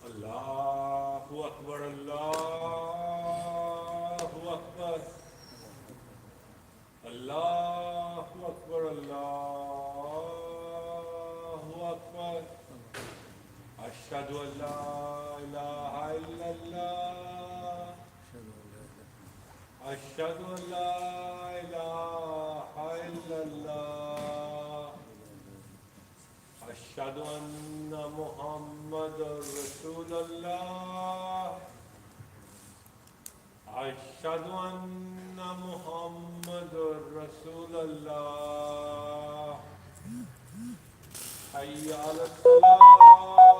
Allahu Akbar, Allahu Akbar, Allahu Akbar, Allahu Akbar. Ashhadu an la ilaha illallah. Ashhadu an la ilaha illallah. Ashhadu anna Muhammadar Rasulullah. Ashhadu anna Muhammadar Rasulullah. Hayya ala salah.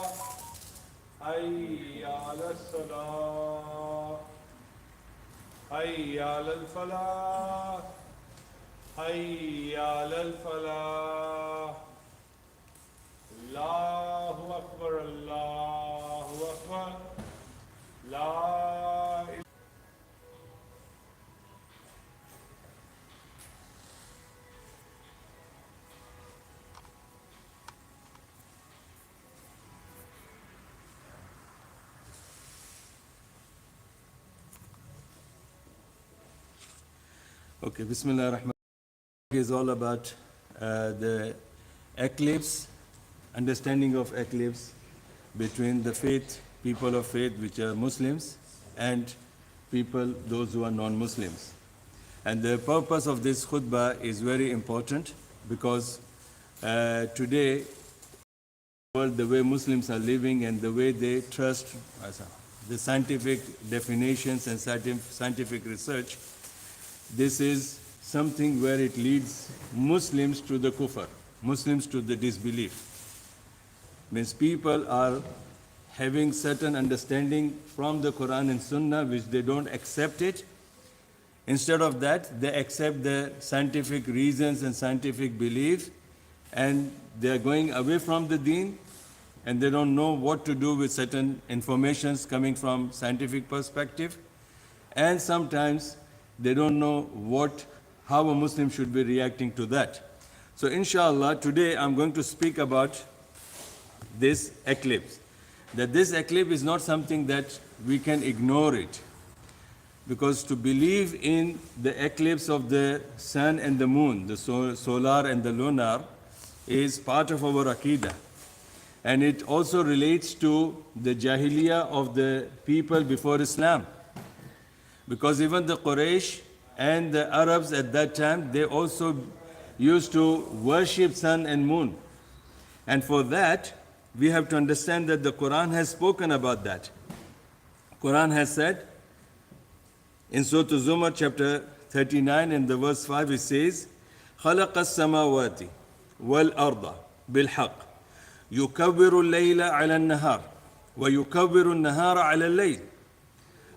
Hayya ala salah. Hayya ala falah. Hayya ala falah. Allahu Akbar, Allahu Akbar. La ilaha. Okay, Bismillah ar-Rahman. Is all about the eclipse, understanding of eclipse between the faith, people of faith, which are Muslims, and people, those who are non-Muslims. And the purpose of this khutbah is very important because today, the way Muslims are living and the way they trust the scientific definitions and scientific research, this is something where it leads Muslims to the kufr, Muslims to the disbelief. Means people are having certain understanding from the Quran and Sunnah which they don't accept it. Instead of that, they accept the scientific reasons and scientific belief, and they are going away from the deen, and they don't know what to do with certain informations coming from scientific perspective, and sometimes they don't know how a Muslim should be reacting to that. So inshallah, today I'm going to speak about this eclipse. That this eclipse is not something that we can ignore it. Because to believe in the eclipse of the sun and the moon, the solar and the lunar, is part of our Aqidah. And it also relates to the Jahiliyyah of the people before Islam. Because even the Quraysh and the Arabs at that time, they also used to worship sun and moon. And for that, we have to understand that the Quran has spoken about that. Quran has said, in Surah Zumar chapter 39 and the verse 5, it says, خَلَقَ السَّمَاوَاتِ وَالْأَرْضَ بِالْحَقِّ يُكَوِّرُ اللَّيْلَ عَلَى النَّهَارِ وَيُكَوِّرُ النَّهَارَ عَلَى اللَّيْلِ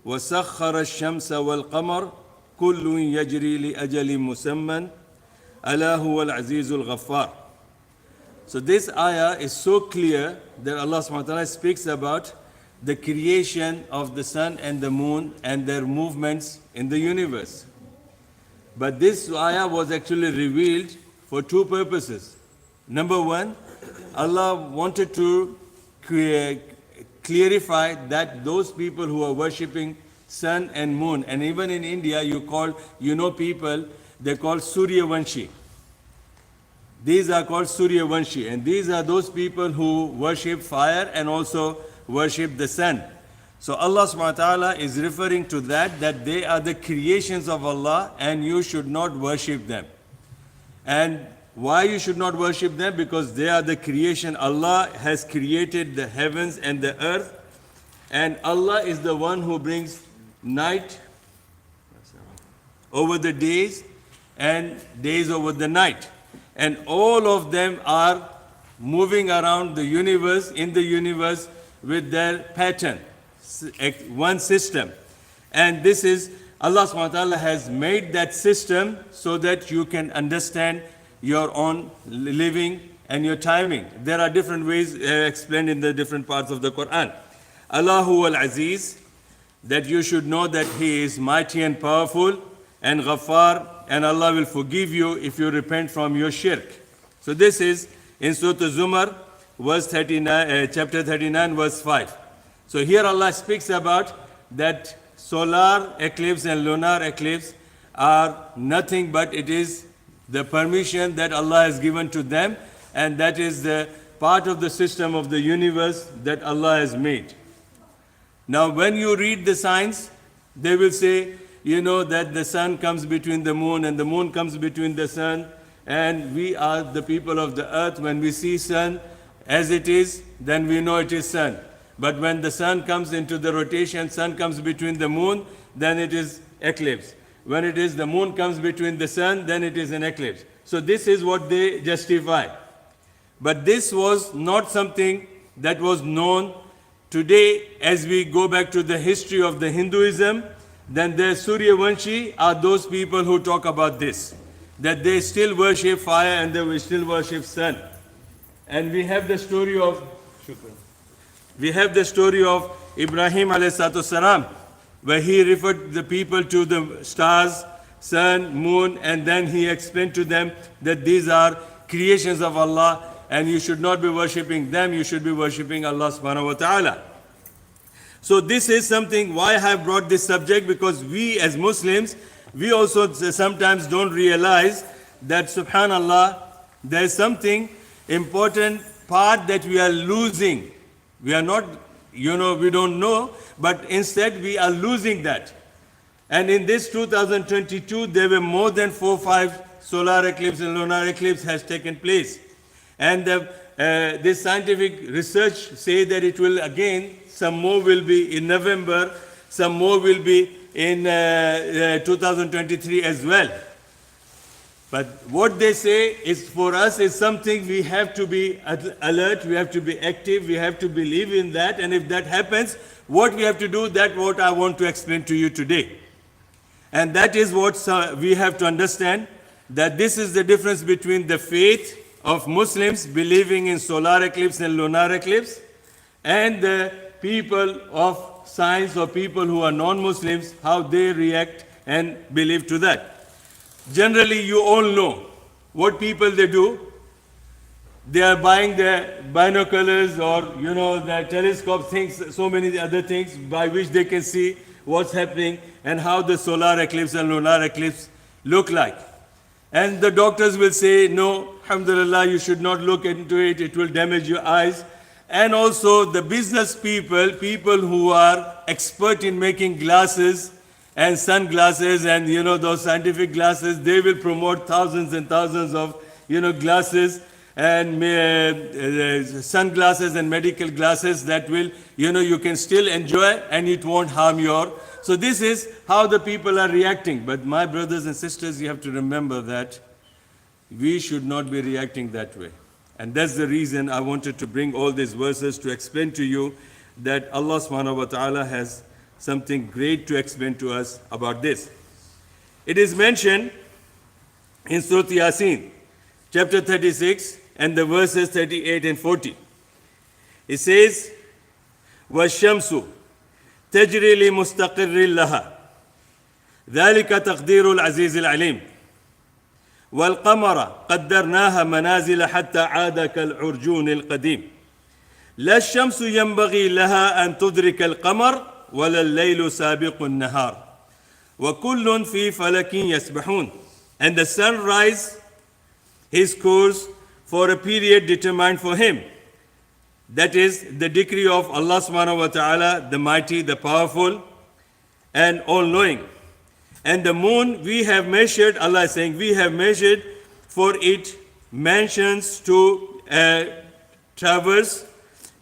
وَسَخَّرَ الشَّمْسَ وَالْقَمَرَ كُلٌّ يَجْرِي لِأَجَلٍ مُّسَمًّى أَلَا هُوَ الْعَزِيزُ الْغَفَّارُ. So this ayah is so clear that Allah subhanahu wa ta'ala speaks about the creation of the sun and the moon and their movements in the universe. But this ayah was actually revealed for two purposes. Number one, Allah wanted to clarify that those people who are worshipping sun and moon, and even in India people, they're called Suryavanshi. These are called Suryavanshi, and these are those people who worship fire and also worship the sun. So Allah subhanahu wa ta'ala is referring to that they are the creations of Allah and you should not worship them. And why you should not worship them? Because they are the creation. Allah has created the heavens and the earth, and Allah is the one who brings night over the days and days over the night. And all of them are moving around the universe, in the universe, with their pattern, one system. And this is, Allah subhanahu wa ta'ala has made that system so that you can understand your own living and your timing. There are different ways explained in the different parts of the Quran. Allahu al-Aziz, that you should know that He is mighty and powerful, and Ghaffar, and Allah will forgive you if you repent from your shirk. So this is in Surah Zumar, verse 39, chapter 39, verse 5. So here Allah speaks about that solar eclipse and lunar eclipse are nothing but it is the permission that Allah has given to them, and that is the part of the system of the universe that Allah has made. Now when you read the signs, they will say, you know, that the sun comes between the moon and the moon comes between the sun, and we are the people of the earth. When we see sun as it is, then we know it is sun. But when the sun comes into the rotation, sun comes between the moon, then it is eclipse. When it is the moon comes between the sun, then it is an eclipse. So this is what they justify. But this was not something that was known. Today, as we go back to the history of the Hinduism, then the Suryavanshi are those people who talk about this, that they still worship fire and they will still worship sun. And we have the story of Ibrahim alayhi salam, where he referred the people to the stars, sun, moon, and then he explained to them that these are creations of Allah and you should not be worshipping them, you should be worshipping Allah subhanahu wa ta'ala. So this is something, why I have brought this subject, because we as Muslims, we also sometimes don't realize that subhanallah, there is something important part that we are losing. We are not, we don't know, but instead we are losing that. And in this 2022, there were more than 4 or 5 solar eclipse and lunar eclipse has taken place. And this scientific research say that it will again, some more will be in November, some more will be in 2023 as well. But what they say is for us is something we have to be alert, we have to be active, we have to believe in that, and if that happens, what we have to do, that's what I want to explain to you today. And that is what we have to understand, that this is the difference between the faith of Muslims believing in solar eclipse and lunar eclipse, and the people of science or people who are non-Muslims, how they react and believe to that. Generally, you all know what people they do. They are buying their binoculars or, their telescope things, so many other things by which they can see what's happening and how the solar eclipse and lunar eclipse look like. And the doctors will say, no, alhamdulillah, you should not look into it, it will damage your eyes. And also the business people who are expert in making glasses and sunglasses and those scientific glasses, they will promote thousands and thousands of glasses and sunglasses and medical glasses that will you can still enjoy and it won't harm your. So this is how the people are reacting. But my brothers and sisters, you have to remember that we should not be reacting that way. And that's the reason I wanted to bring all these verses to explain to you that Allah subhanahu wa ta'ala has something great to explain to us about this. It is mentioned in Surah Yasin, chapter 36, and the verses 38 and 40. It says, وَالشَّمْسُ تَجْرِي لِمُسْتَقِرٍّ لَهَا ذَلِكَ تَقْدِيرُ الْعَزِيزِ الْعَلِيمِ وَالْقَمَرَ قَدَّرْنَاهَا مَنَازِلَ حَتَّى عَادَ كَالْعُرْجُونِ الْقَدِيمِ لَا الشَّمْسُ يَنبَغِي لَهَا أَن تُدْرِكَ الْقَمَرَ وَلَا اللَّيْلُ سَابِقُ النَّهَارِ وَكُلٌّ فِي فَلَكٍ يَسْبَحُونَ. And the sun rises his course for a period determined for him. That is the decree of Allah subhanahu wa ta'ala, the mighty, the powerful, and all-knowing. And the moon we have measured, Allah is saying, we have measured for it mansions to traverse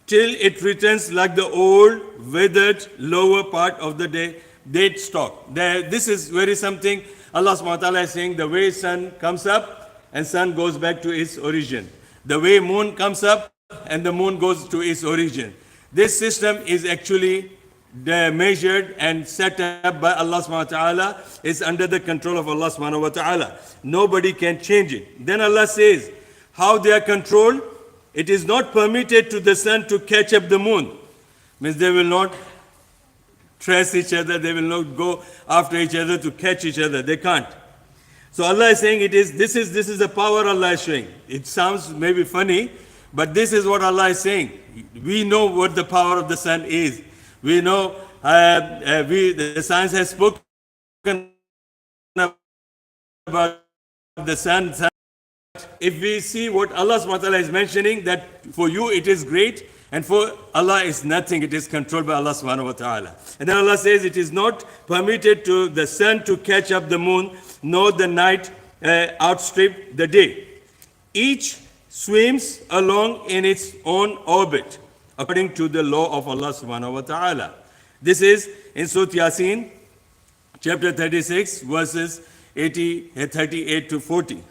till it returns like the old, withered lower part of the date stalk. This is very something Allah subhanahu wa ta'ala is saying, the way sun comes up and sun goes back to its origin. The way moon comes up and the moon goes to its origin. This system is actually measured and set up by Allah subhanahu wa ta'ala. It's under the control of Allah subhanahu wa ta'ala. Nobody can change it. Then Allah says, how they are controlled? It is not permitted to the sun to catch up the moon. Means they will not trace each other, they will not go after each other to catch each other. They can't. So Allah is saying this is the power Allah is showing. It sounds maybe funny, but this is what Allah is saying. We know what the power of the sun is. We know the science has spoken about the sun. If we see what Allah subhanahu wa ta'ala is mentioning, that for you it is great, and for Allah is nothing, it is controlled by Allah subhanahu wa ta'ala. And then Allah says it is not permitted to the sun to catch up the moon, nor the night outstrip the day. Each swims along in its own orbit, according to the law of Allah subhanahu wa ta'ala. This is in Surah Yasin, chapter 36, verses 38 to 40.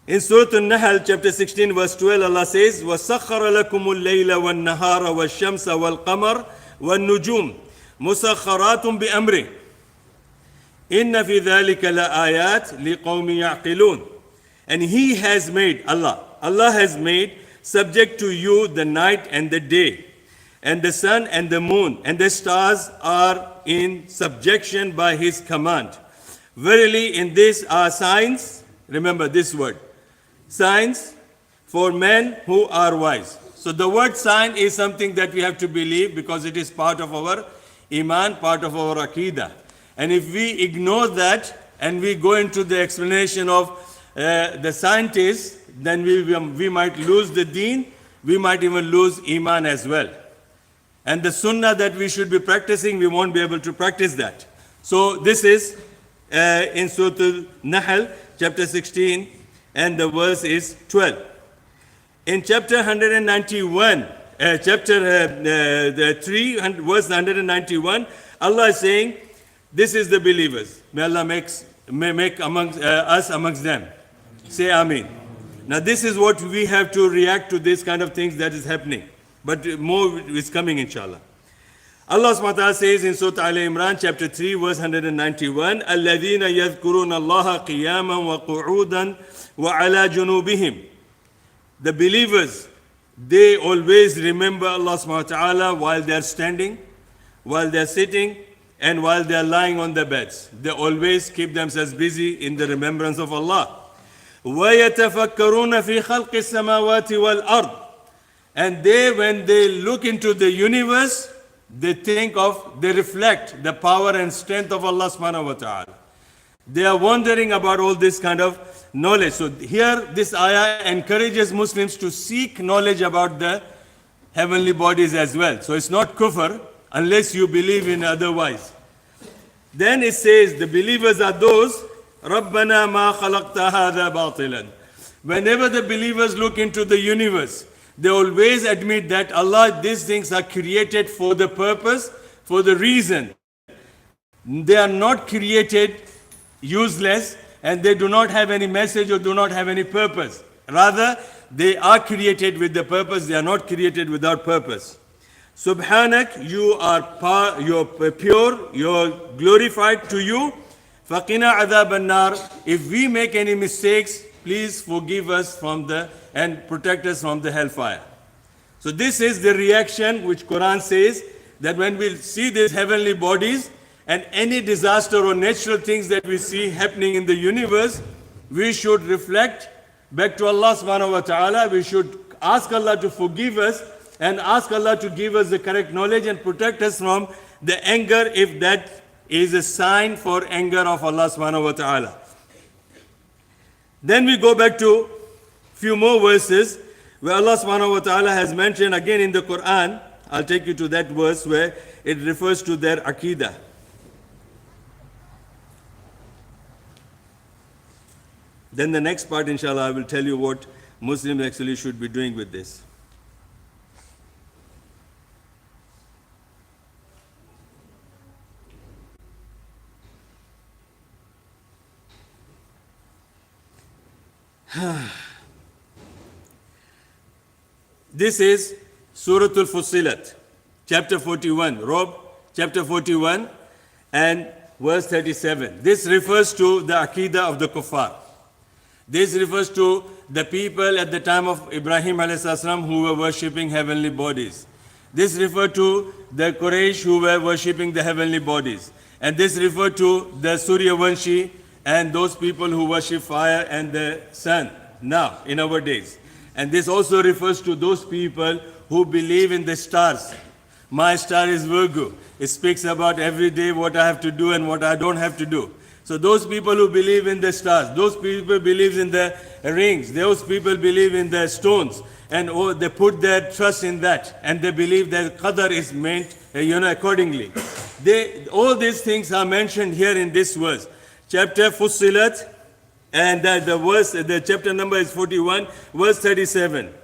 In Surah An-Nahl, chapter 16, verse 12, Allah says, وَسَخَّرَ لَكُمُ اللَّيْلَ وَالنَّهَارَ وَالشَّمْسَ وَالْقَمَرَ وَالنُّجُومَ مُسَخَّرَاتٌ بِأَمْرِهِ إِنَّ فِي ذَلِكَ لَآيَاتٍ لِقَوْمٍ يَعْقِلُونَ. And He has made, Allah has made subject to you the night and the day, and the sun and the moon, and the stars are in subjection by His command. Verily in this are signs, remember this word, signs for men who are wise. So the word sign is something that we have to believe because it is part of our iman, part of our aqidah. And if we ignore that and we go into the explanation of the scientists, then we might lose the deen, we might even lose iman as well. And the sunnah that we should be practicing, we won't be able to practice that. So this is in Surah Nahl, chapter 16, and the verse is 12. In chapter 191, chapter 3, verse 191, Allah is saying, this is the believers. May Allah make amongst us amongst them. Say Ameen. Now this is what we have to react to this kind of things that is happening. But more is coming, inshallah. Allah subhanahu wa ta'ala says in Surah Al-Imran, chapter 3, verse 191, الَّذِينَ يَذْكُرُونَ اللَّهَ قِيَامًا وَقُعُودًا وَعَلَى جُنُوبِهِمْ. The believers, they always remember Allah subhanahu wa ta'ala while they are standing, while they are sitting, and while they are lying on their beds. They always keep themselves busy in the remembrance of Allah. وَيَتَفَكَّرُونَ فِي خَلْقِ السَّمَاوَاتِ وَالْأَرْضِ. And they, when they look into the universe, they reflect the power and strength of Allah subhanahu wa ta'ala. They are wondering about all this kind of knowledge. So here, this ayah encourages Muslims to seek knowledge about the heavenly bodies as well. So it's not kufr unless you believe in otherwise. Then it says, the believers are those, رَبَّنَا مَا خَلَقْتَ هَذَا بَاطِلًا. Whenever the believers look into the universe, they always admit that Allah, these things are created for the purpose, for the reason. They are not created useless, and they do not have any message or do not have any purpose. Rather, they are created with the purpose, they are not created without purpose. Subhanak, you are pure, you are glorified to you. Faqina adhab an-nar. If we make any mistakes, please forgive us and protect us from the hellfire. So this is the reaction which Quran says, that when we see these heavenly bodies and any disaster or natural things that we see happening in the universe, we should reflect back to Allah subhanahu wa ta'ala. We should ask Allah to forgive us and ask Allah to give us the correct knowledge and protect us from the anger, if that is a sign for anger of Allah subhanahu wa ta'ala. Then we go back to few more verses where Allah subhanahu wa ta'ala has mentioned again in the Quran. I'll take you to that verse where it refers to their aqidah. Then the next part, inshallah, I will tell you what Muslims actually should be doing with this. This is Surah Al-Fussilat, chapter 41, Rob, chapter 41 and verse 37. This refers to the Aqidah of the Kuffar. This refers to the people at the time of Ibrahim a.s. who were worshipping heavenly bodies. This refers to the Quraysh who were worshipping the heavenly bodies. And this referred to the Suryavanshi and those people who worship fire and the sun now in our days. And this also refers to those people who believe in the stars. My star is Virgo. It speaks about every day what I have to do and what I don't have to do. So those people who believe in the stars, those people believe in the rings, those people believe in the stones, and they put their trust in that, and they believe that qadar is meant, accordingly. All these things are mentioned here in this verse. Chapter Fussilat, and the chapter number is 41, verse 37.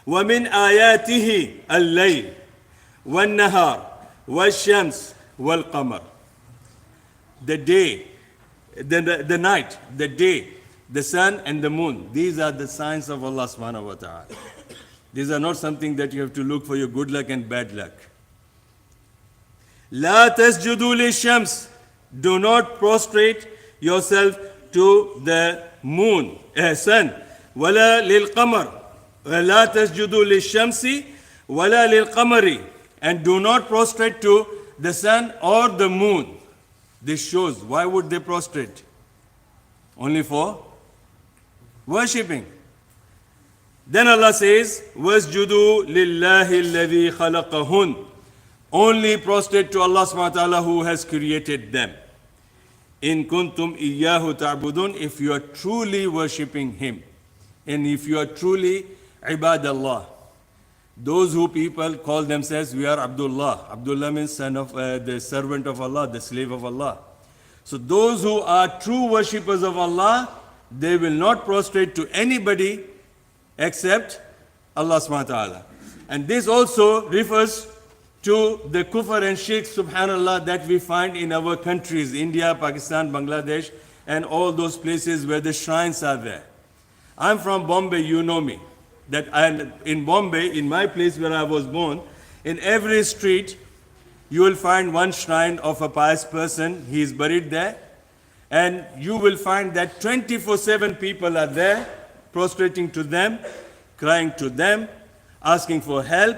وَمِنْ آيَاتِهِ اللَّيْلِ وَالنَّهَارِ وَالشَّمْسِ وَالْقَمَرِ. The day, the night, the day, the sun and the moon. These are the signs of Allah subhanahu wa ta'ala. These are not something that you have to look for your good luck and bad luck. لا تسجدوا للشمس. Do not prostrate yourself to the moon, sun. ولا للقمر. لا تسجدوا للشمس ولا للقمر. And do not prostrate to the sun or the moon. This shows why would they prostrate? Only for worshipping. Then Allah says, وَاسْجُدُوا لِلَّهِ الَّذِي خَلَقَهُنْ. Only prostrate to Allah subhanahu wa ta'ala who has created them. In kuntum iyyahu ta'budun, if you are truly worshipping Him. And if you are truly ibadallah. Those who people call themselves, we are Abdullah. Abdullah means son of the servant of Allah, the slave of Allah. So those who are true worshippers of Allah, they will not prostrate to anybody except Allah subhanahu wa ta'ala. And this also refers to the kufr and shirk, subhanallah, that we find in our countries, India, Pakistan, Bangladesh, and all those places where the shrines are there. I'm from Bombay, you know me. That in Bombay, in my place where I was born, in every street, you will find one shrine of a pious person. He is buried there. And you will find that 24/7 people are there, prostrating to them, crying to them, asking for help,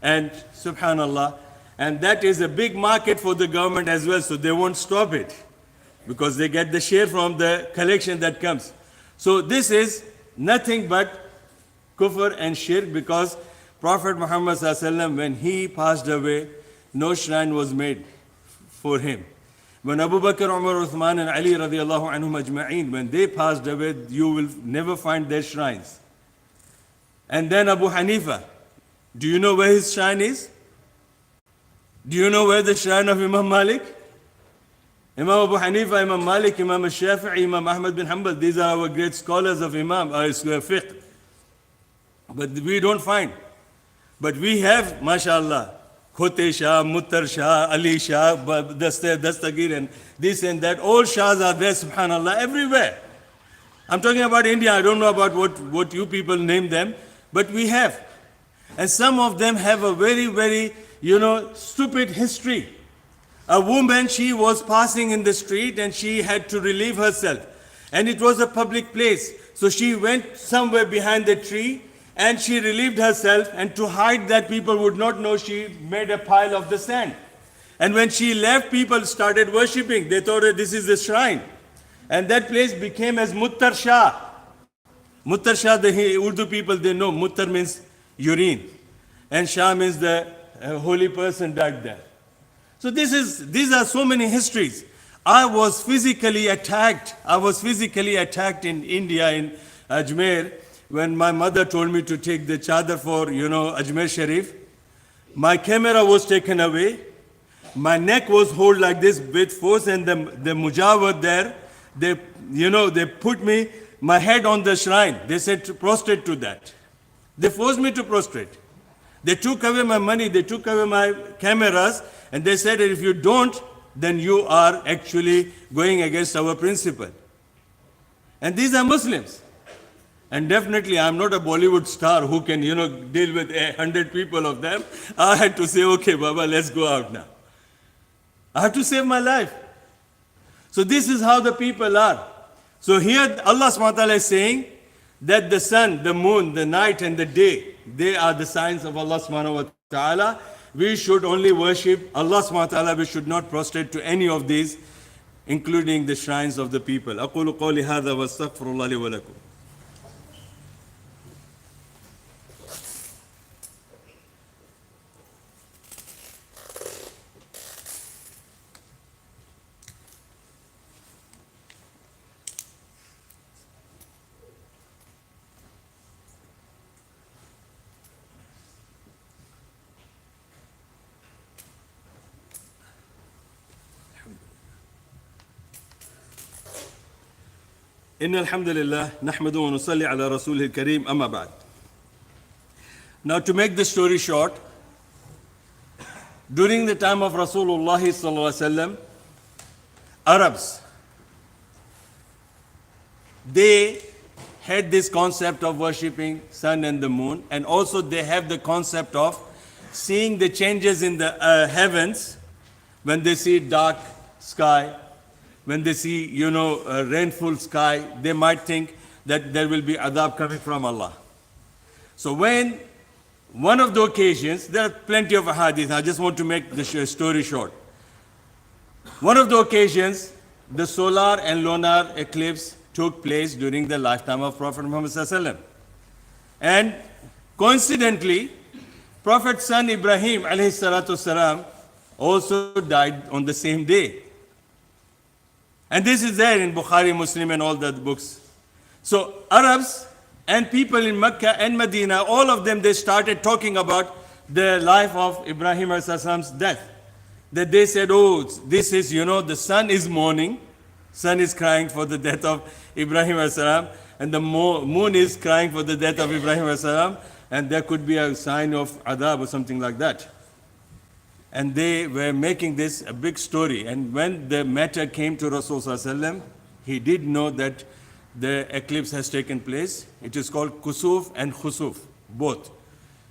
and subhanallah. And that is a big market for the government as well, so they won't stop it because they get the share from the collection that comes. So this is nothing but kufr and shirk, because Prophet Muhammad sallallahu alaihi wasallam, when he passed away, no shrine was made for him. When Abu Bakr, Umar, Uthman and Ali radiallahu anhum ajma'een, when they passed away, you will never find their shrines. And then Abu Hanifa, do you know where his shrine is? Do you know where the shrine of Imam Malik? Imam Abu Hanifa, Imam Malik, Imam Shafi'i, Imam Ahmad bin Hanbal, these are our great scholars of fiqh. But we don't find. But we have, mashallah, Khote Shah, Muttar Shah, Ali Shah, Dastagir, and this and that. All Shahs are there, subhanallah, everywhere. I'm talking about India. I don't know about what you people name them, but we have. And some of them have a very, very, stupid history. A woman, she was passing in the street and she had to relieve herself. And it was a public place. So she went somewhere behind the tree and she relieved herself, and to hide that people would not know, she made a pile of the sand. And when she left, people started worshipping. They thought that this is the shrine. And that place became as Muttar Shah. Muttar Shah, the Urdu people, they know. Muttar means urine. And Shah means the holy person died there. So these are so many histories. I was physically attacked. In India, in Ajmer, when my mother told me to take the chadar for, Ajmer Sharif. My camera was taken away. My neck was held like this with force, and the mujawar there, they put my head on the shrine. They said to prostrate to that. They forced me to prostrate. They took away my money, they took away my cameras, and they said that if you don't, then you are actually going against our principle. And these are Muslims. And definitely I'm not a Bollywood star who can, deal with 100 people of them. I had to say, okay, Baba, let's go out now. I have to save my life. So this is how the people are. So here Allah subhanahu wa ta'ala is saying that the sun, the moon, the night and the day, they are the signs of Allah subhanahu wa ta'ala. we should only worship Allah subhanahu wa ta'ala. We should not prostrate to any of these, including the shrines of the people. أقول قولي هذا واستغفر الله لي ولكم. إن الحمد لله نحمده ونصلي على رسوله الكريم أما بعد. Now to make the story short, during the time of Rasulullah sallallahu alaihi wasallam, Arabs, they had this concept of worshipping sun and the moon, and also they have the concept of seeing the changes in the heavens when they see dark sky. When they see, a rainful sky, they might think that there will be adab coming from Allah. So when one of the occasions, there are plenty of hadith, I just want to make the story short. One of the occasions, the solar and lunar eclipse took place during the lifetime of Prophet Muhammad sallallahu alaihi wasallam. And coincidentally, Prophet's son Ibrahim alayhi salatu wasalam also died on the same day. And this is there in Bukhari, Muslim, and all the books. So Arabs and people in Mecca and Medina, all of them, they started talking about the life of Ibrahim ﷺ's death. That they said, oh, this is, the sun is mourning, sun is crying for the death of Ibrahim ﷺ, and the moon is crying for the death of Ibrahim ﷺ, and there could be a sign of adab or something like that. And they were making this a big story. And when the matter came to Rasulullah, he did know that the eclipse has taken place. It is called kusuf and khusuf, both.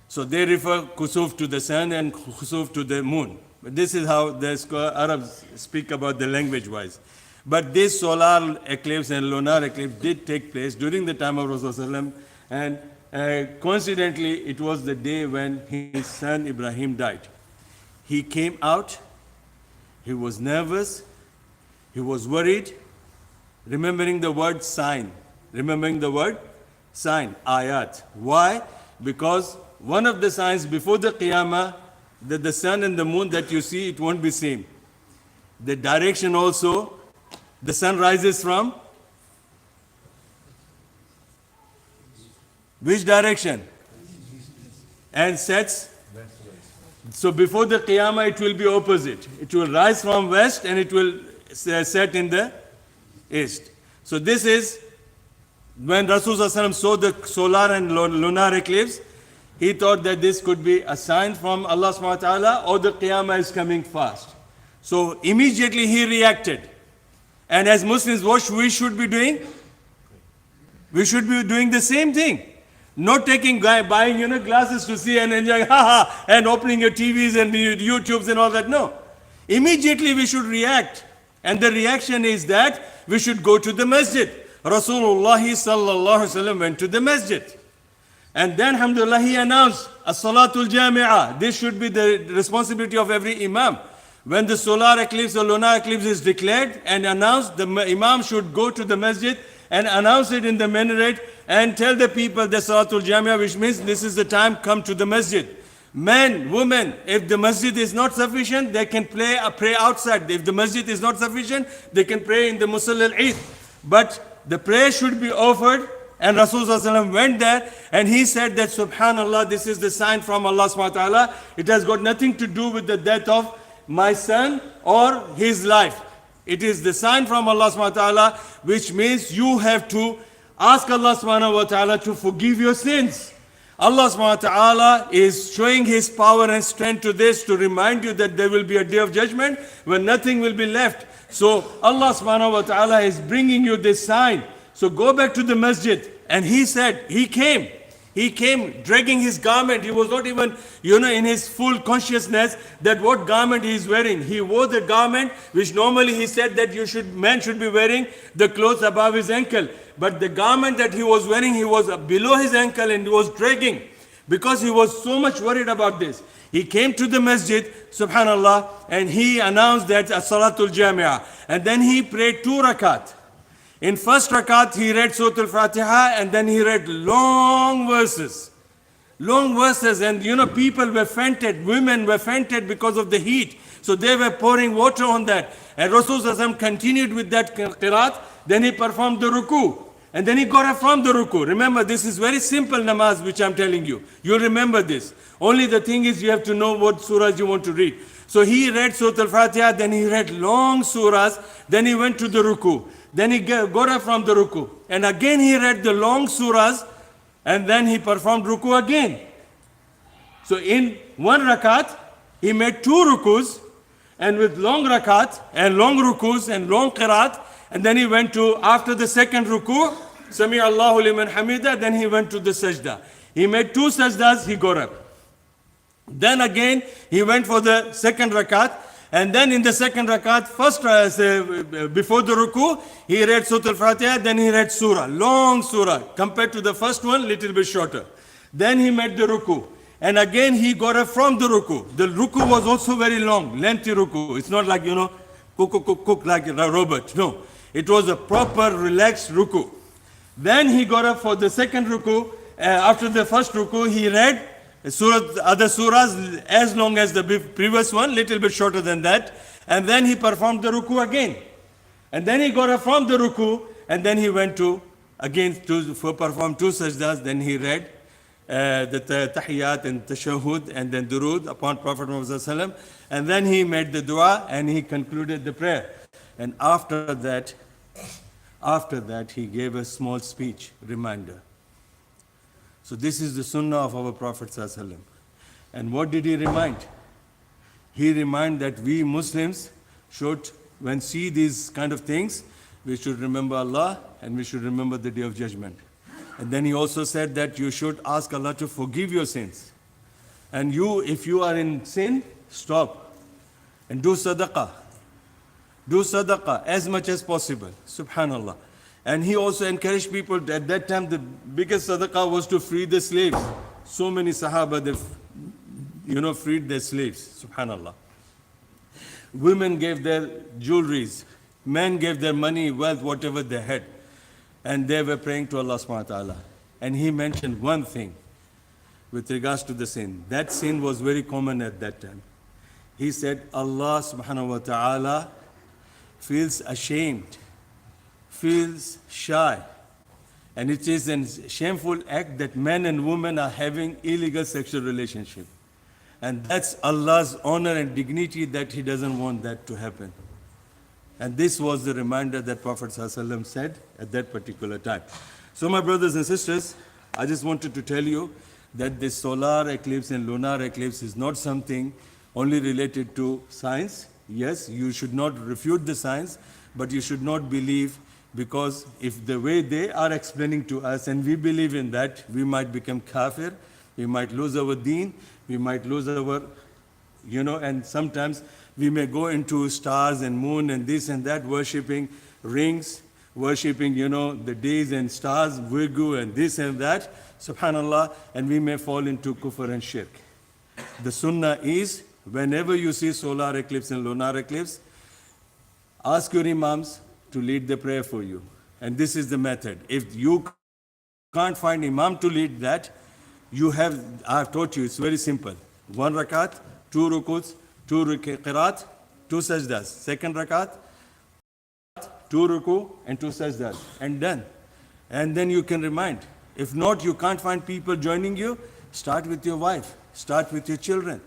So they refer kusuf to the sun and khusuf to the moon. But this is how the Arabs speak about the language-wise. But this solar eclipse and lunar eclipse did take place during the time of Rasulullah, and coincidentally, it was the day when his son Ibrahim died. He came out, he was nervous, he was worried, remembering the word sign, ayat. Why? Because one of the signs before the Qiyamah, that the sun and the moon that you see, it won't be same. The direction also, the sun rises from which direction? And sets. So before the Qiyamah, it will be opposite. It will rise from west and it will set in the east. So this is when Rasulullah saw the solar and lunar eclipse, he thought that this could be a sign from Allah subhanahu wa ta'ala or the Qiyamah is coming fast. So immediately he reacted. And as Muslims, what we should be doing? We should be doing the same thing. Not buying, glasses to see and enjoying, and opening your TVs and YouTubes and all that. No. Immediately we should react. And the reaction is that we should go to the masjid. Rasulullah sallallahu alaihi wasallam went to the masjid. And then, alhamdulillah, he announced, as-salatul jami'ah. This should be the responsibility of every imam. When the solar eclipse or lunar eclipse is declared and announced, the imam should go to the masjid and announce it in the minaret and tell the people the Salatul Jamia, which means this is the time, come to the masjid. Men, women, if the masjid is not sufficient, they can pray outside. If the masjid is not sufficient, they can pray in the Musalla al-Eid. But the prayer should be offered, and Rasulullah went there and he said that subhanallah, this is the sign from Allah subhanahu wa ta'ala. It has got nothing to do with the death of my son or his life. It is the sign from Allah subhanahu wa ta'ala, which means you have to ask Allah subhanahu wa ta'ala to forgive your sins. Allah subhanahu wa ta'ala is showing His power and strength to this to remind you that there will be a day of judgment when nothing will be left. So Allah subhanahu wa ta'ala is bringing you this sign. So go back to the masjid. And he said, he came dragging his garment. He was not even, in his full consciousness that what garment he is wearing. He wore the garment which normally he said that man should be wearing the clothes above his ankle. But the garment that he was wearing, he was below his ankle and he was dragging. because he was so much worried about this. He came to the masjid, subhanallah, and he announced that as-salatul jami'ah. And then he prayed 2 rakat. In first rakat, he read Surah Al-Fatiha, and then he read long verses. Long verses, and people were fainted, women were fainted because of the heat. So they were pouring water on that. And Rasulullah continued with that qiraat, then he performed the ruku. And then he got up from the ruku. Remember, this is very simple namaz which I'm telling you. You'll remember this. Only the thing is you have to know what surahs you want to read. So he read Surah Al-Fatiha, then he read long surahs, then he went to the ruku. Then he got up from the ruku. And again he read the long surahs, and then he performed ruku again. So in 1 rakat, he made 2 rukus, and with long rakat, and long rukus, and long qiraat, and then he went to, after the second ruku, Sami Allahu liman hamida, then he went to the sajda. He made 2 sajdas, he got up. Then again, he went for the second rakat, and then in the second rakat, first, before the ruku, he read Surah Al-Fatiha, then he read surah, long surah, compared to the first one, little bit shorter. Then he made the ruku. And again, he got up from the ruku. The ruku was also very long, lengthy ruku. It's not like, cook like a robot. No. It was a proper, relaxed ruku. Then he got up for the second ruku. After the first ruku, he read other surahs as long as the previous one, little bit shorter than that. And then he performed the ruku again. And then he got up from the ruku, and then he went to, again, to perform 2 sajdas. Then he read the tahiyyat and tashahhud and then durood upon Prophet Muhammad sallallahu alaihi wasallam. And then he made the dua and he concluded the prayer. And after that, he gave a small speech, reminder. So this is the sunnah of our Prophet sallallahu alaihi wasallam. And what did he remind? He reminded that we Muslims should, when see these kind of things, we should remember Allah and we should remember the Day of Judgment. And then he also said that you should ask Allah to forgive your sins. And you, if you are in sin, stop and do sadaqah. Do sadaqah as much as possible. Subhanallah. And he also encouraged people, at that time the biggest sadaqah was to free the slaves. So many Sahaba, they freed their slaves. Subhanallah. Women gave their jewelries. Men gave their money, wealth, whatever they had. And they were praying to Allah subhanahu wa ta'ala. And he mentioned one thing with regards to the sin. That sin was very common at that time. He said, Allah subhanahu wa ta'ala feels ashamed, feels shy. And it is a shameful act that men and women are having illegal sexual relationship. And that's Allah's honor and dignity that He doesn't want that to happen. And this was the reminder that Prophet ﷺ said at that particular time. So my brothers and sisters, I just wanted to tell you that this solar eclipse and lunar eclipse is not something only related to science. Yes, you should not refute the science, but you should not believe, because if the way they are explaining to us and we believe in that, we might become kafir, we might lose our deen, we might lose our, and sometimes we may go into stars and moon and this and that, worshipping rings, worshipping, the days and stars, Virgu and this and that, subhanallah, and we may fall into kufr and shirk. The sunnah is, whenever you see solar eclipse and lunar eclipse, ask your imams to lead the prayer for you. And this is the method. If you can't find imam to lead that, I have taught you, it's very simple. 1 rakat, 2 rukuts, 2 qiraat, 2 sajdas. Second rakat, 2 ruku and 2 sajdas. And done. And then you can remind. If not, you can't find people joining you, start with your wife, start with your children.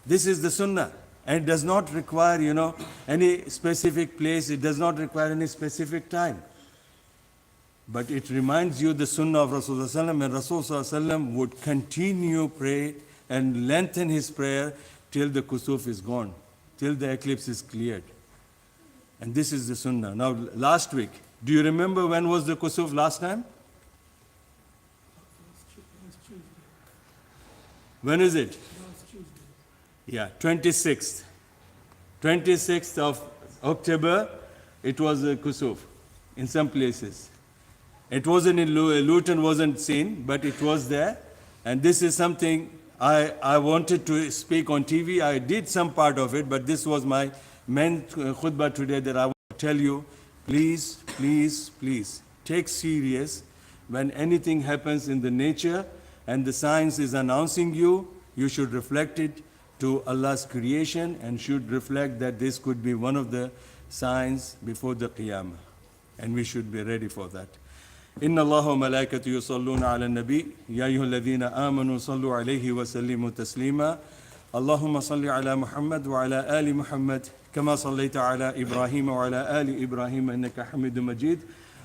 This is the sunnah. And it does not require, any specific place. It does not require any specific time. But it reminds you the sunnah of Rasulullah, and Rasulullah would continue pray and lengthen his prayer till the kusuf is gone, till the eclipse is cleared. And this is the sunnah. Now, last week, do you remember when was the kusuf last time? When is it? Yeah, 26th. 26th of October, it was a kusuf in some places. It wasn't in Luton, wasn't seen, but it was there. And this is something I wanted to speak on TV. I did some part of it, but this was my main khutbah today that I want to tell you, please, please, please, take serious when anything happens in the nature and the science is announcing you, you should reflect it to Allah's creation and should reflect that this could be one of the signs before the Qiyamah. And we should be ready for that. إن الله وملائكته يصلون على النبي يا أيها الذين آمنوا صلوا عليه وسلموا تسليما اللهم صل على محمد وعلى آل محمد كما صليت على إبراهيم وعلى آل إبراهيم إنك حميد مجيد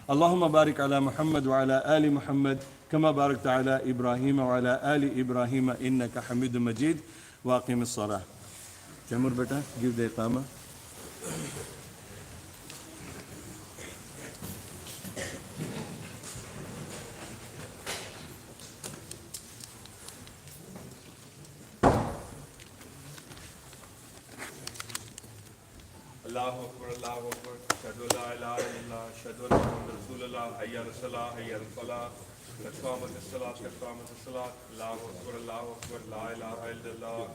اللهم بارك على محمد وعلى آل محمد كما باركت على إبراهيم وعلى آل إبراهيم إنك حميد مجيد وأقم الصلاة. Jamur beta, give the iqamah. Allahu Akbar, Allahu Akbar, Shadu la ilaha illallah, Shadu anna Muhammadan Rasulullah, Hayya ala salah, Hayya ala falah, Qad qamat as-salat, Qad qamat as-salat, Allahu Akbar, La ilaha illallah.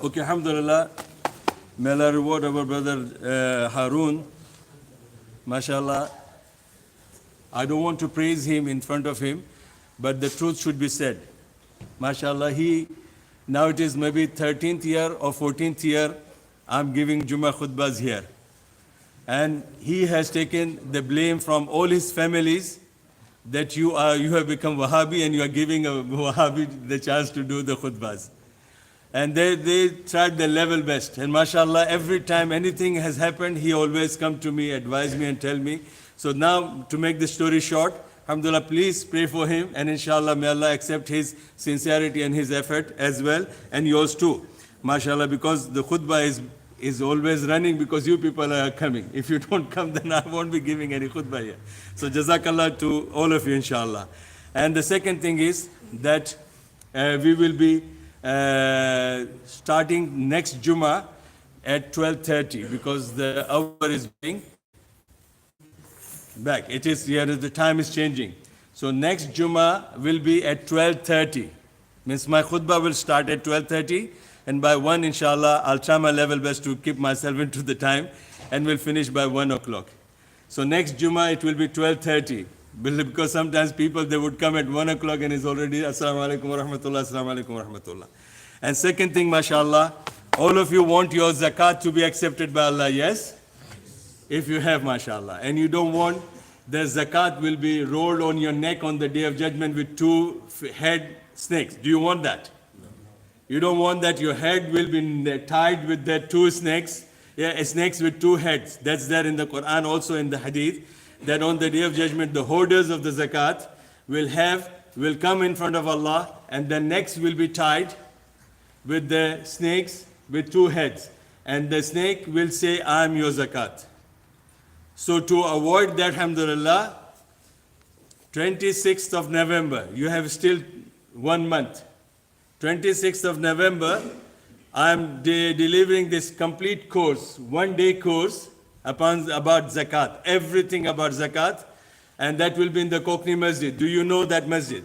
Okay, alhamdulillah. May Allah reward our brother Harun. MashaAllah. I don't want to praise him in front of him, but the truth should be said. MashaAllah, now it is maybe 13th year or 14th year, I'm giving Jummah khutbahs here. And he has taken the blame from all his families that you have become Wahhabi and you are giving a Wahhabi the chance to do the khutbahs. And they tried their level best. And mashallah, every time anything has happened, he always come to me, advise me and tell me. So now, to make the story short, alhamdulillah, please pray for him. And inshallah, may Allah accept his sincerity and his effort as well. And yours too. Mashallah, because the khutbah is always running because you people are coming. If you don't come, then I won't be giving any khutbah here. So jazakallah to all of you, inshallah. And the second thing is that we will be starting next Jummah at 12:30 because the hour is being back. It is here, the time is changing. So next Jummah will be at 12:30. Means my khutbah will start at 12:30 and by 1 inshallah I'll try my level best to keep myself into the time and we'll finish by 1 o'clock. So next Jummah it will be 12:30 because sometimes people they would come at 1 o'clock and it's already Assalamu alaikum wa rahmatullah, Assalamu alaikum wa rahmatullah. And second thing, mashallah, all of you want your zakat to be accepted by Allah, yes? If you have, mashallah. And you don't want the zakat will be rolled on your neck on the day of judgment with 2 head snakes. Do you want that? No. You don't want that your head will be tied with the 2 snakes. Yeah, snakes with 2 heads. That's there in the Quran, also in the hadith, that on the day of judgment, the holders of the zakat will come in front of Allah and the necks will be tied with the snakes with 2 heads. And the snake will say, I am your zakat. So to avoid that, alhamdulillah, 26th of November, you have still 1 month. 26th of November, I am delivering this complete course, 1-day course about zakat, everything about zakat, and that will be in the Kokni Masjid. Do you know that masjid?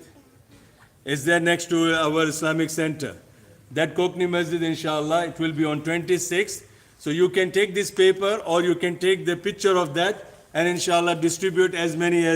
It's there next to our Islamic center. That Kokni Masjid, inshallah, it will be on 26th. So you can take this paper or you can take the picture of that and inshallah distribute as many as